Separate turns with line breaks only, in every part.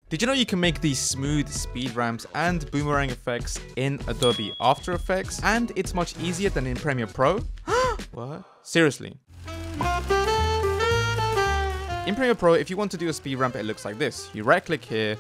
Did you know you can make these smooth speed ramps and boomerang effects in Adobe After Effects? And it's much easier than in Premiere Pro? What? Seriously. In Premiere Pro, if you want to do a speed ramp, it looks like this. You right click here,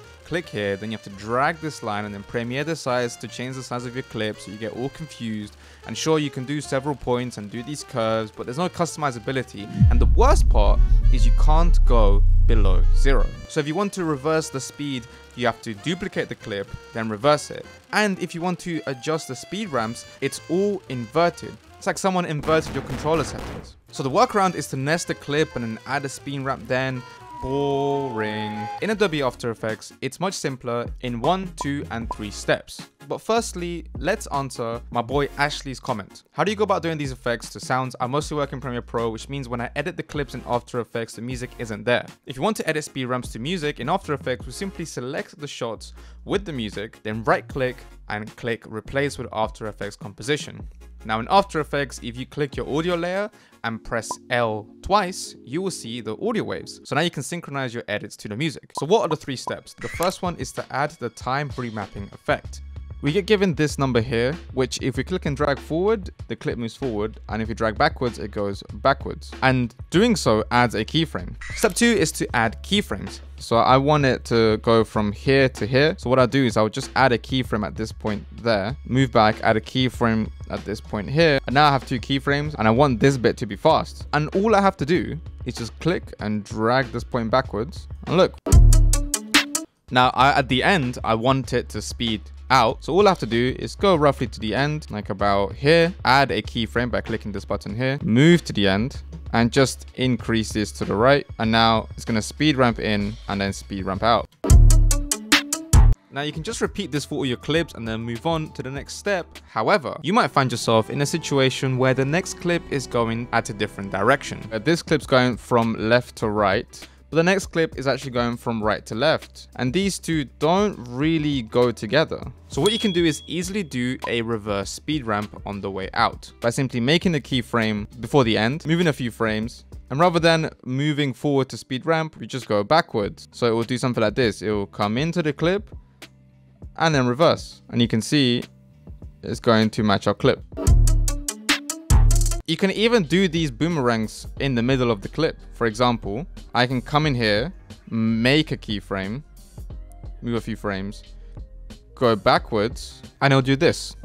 then you have to drag this line and then Premiere the size to change the size of your clip so you get all confused. And sure, you can do several points and do these curves, but there's no customizability. And the worst part is you can't go below 0. So if you want to reverse the speed, you have to duplicate the clip, then reverse it. And if you want to adjust the speed ramps, it's all inverted. It's like someone inverted your controller settings. So the workaround is to nest a clip and then add a speed ramp then. Boring. In Adobe After Effects, it's much simpler in 1, 2, and 3 steps. But firstly, let's answer my boy Ashley's comment. How do you go about doing these effects to sounds? I mostly work in Premiere Pro, which means when I edit the clips in After Effects, the music isn't there. If you want to edit speed ramps to music in After Effects, we simply select the shots with the music, then right click and click Replace with After Effects Composition. Now in After Effects, if you click your audio layer and press L twice, you will see the audio waves. So now you can synchronize your edits to the music. So what are the 3 steps? The first one is to add the time remapping effect. We get given this number here, which if we click and drag forward, the clip moves forward, and if you drag backwards, it goes backwards. And doing so adds a keyframe. Step 2 is to add keyframes. So I want it to go from here to here. So what I'll do is I'll just add a keyframe at this point there, move back, add a keyframe at this point here. And now I have 2 keyframes and I want this bit to be fast. And all I have to do is just click and drag this point backwards. And look. Now at the end, I want it to speed out. So all I have to do is go roughly to the end, like about here, add a keyframe by clicking this button here, move to the end, and just increase this to the right. And now it's going to speed ramp in and then speed ramp out. Now you can just repeat this for all your clips and then move on to the next step. However, you might find yourself in a situation where the next clip is going at a different direction. This clip's going from left to right, but the next clip is actually going from right to left. And these two don't really go together. So what you can do is easily do a reverse speed ramp on the way out by simply making a keyframe before the end, moving a few frames, and rather than moving forward to speed ramp, we just go backwards. So it will do something like this. It will come into the clip and then reverse. And you can see it's going to match our clip. You can even do these boomerangs in the middle of the clip. For example, I can come in here, make a keyframe, move a few frames, go backwards, and it'll do this.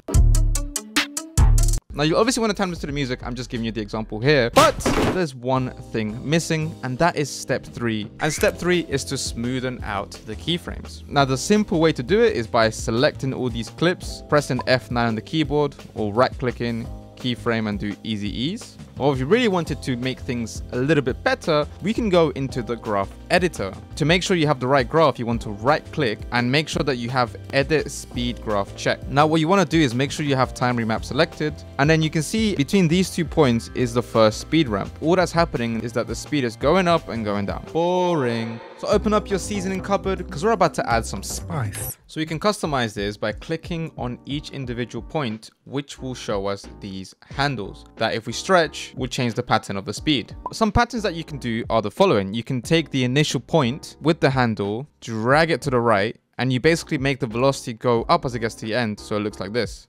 Now you obviously want to time this to the music, I'm just giving you the example here, but there's one thing missing, and that is step 3. And step 3 is to smoothen out the keyframes. Now the simple way to do it is by selecting all these clips, pressing F9 on the keyboard, or right clicking, keyframe and do easy ease. Or if you really wanted to make things a little bit better, we can go into the graph editor. To make sure you have the right graph, you want to right click and make sure that you have edit speed graph checked. Now what you want to do is make sure you have time remap selected, and then you can see between these 2 points is the first speed ramp. All that's happening is that the speed is going up and going down. Boring. So open up your seasoning cupboard because we're about to add some spice. So we can customize this by clicking on each individual point, which will show us these handles that if we stretch will change the pattern of the speed. Some patterns that you can do are the following. You can take the initial point with the handle, drag it to the right, and you basically make the velocity go up as it gets to the end. So it looks like this.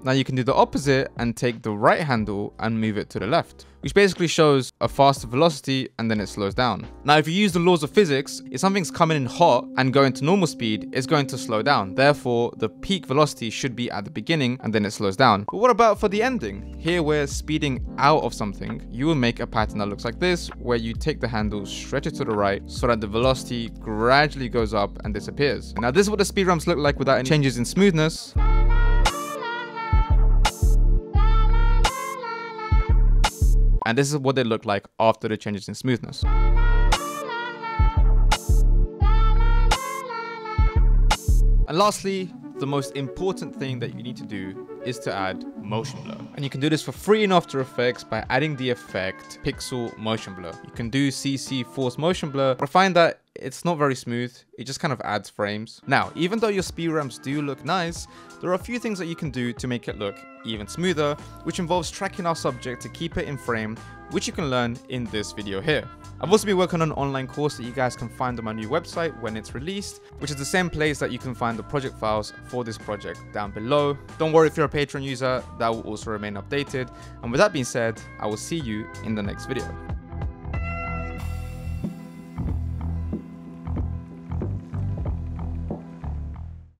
Now you can do the opposite and take the right handle and move it to the left, which basically shows a faster velocity and then it slows down. Now if you use the laws of physics, if something's coming in hot and going to normal speed, it's going to slow down. Therefore, the peak velocity should be at the beginning and then it slows down. But what about for the ending? Here we're speeding out of something. You will make a pattern that looks like this, where you take the handle, stretch it to the right so that the velocity gradually goes up and disappears. Now this is what the speed ramps look like without any changes in smoothness. And this is what they look like after the changes in smoothness. And lastly, the most important thing that you need to do is to add motion blur. And you can do this for free in After Effects by adding the effect Pixel Motion Blur. You can do CC Force Motion Blur, but I find that it's not very smooth. It just kind of adds frames. Now, even though your speed ramps do look nice, there are a few things that you can do to make it look even smoother, which involves tracking our subject to keep it in frame, which you can learn in this video here. I've also been working on an online course that you guys can find on my new website when it's released, which is the same place that you can find the project files for this project down below. Don't worry if you're a Patreon user, that will also remain updated. And with that being said, I will see you in the next video.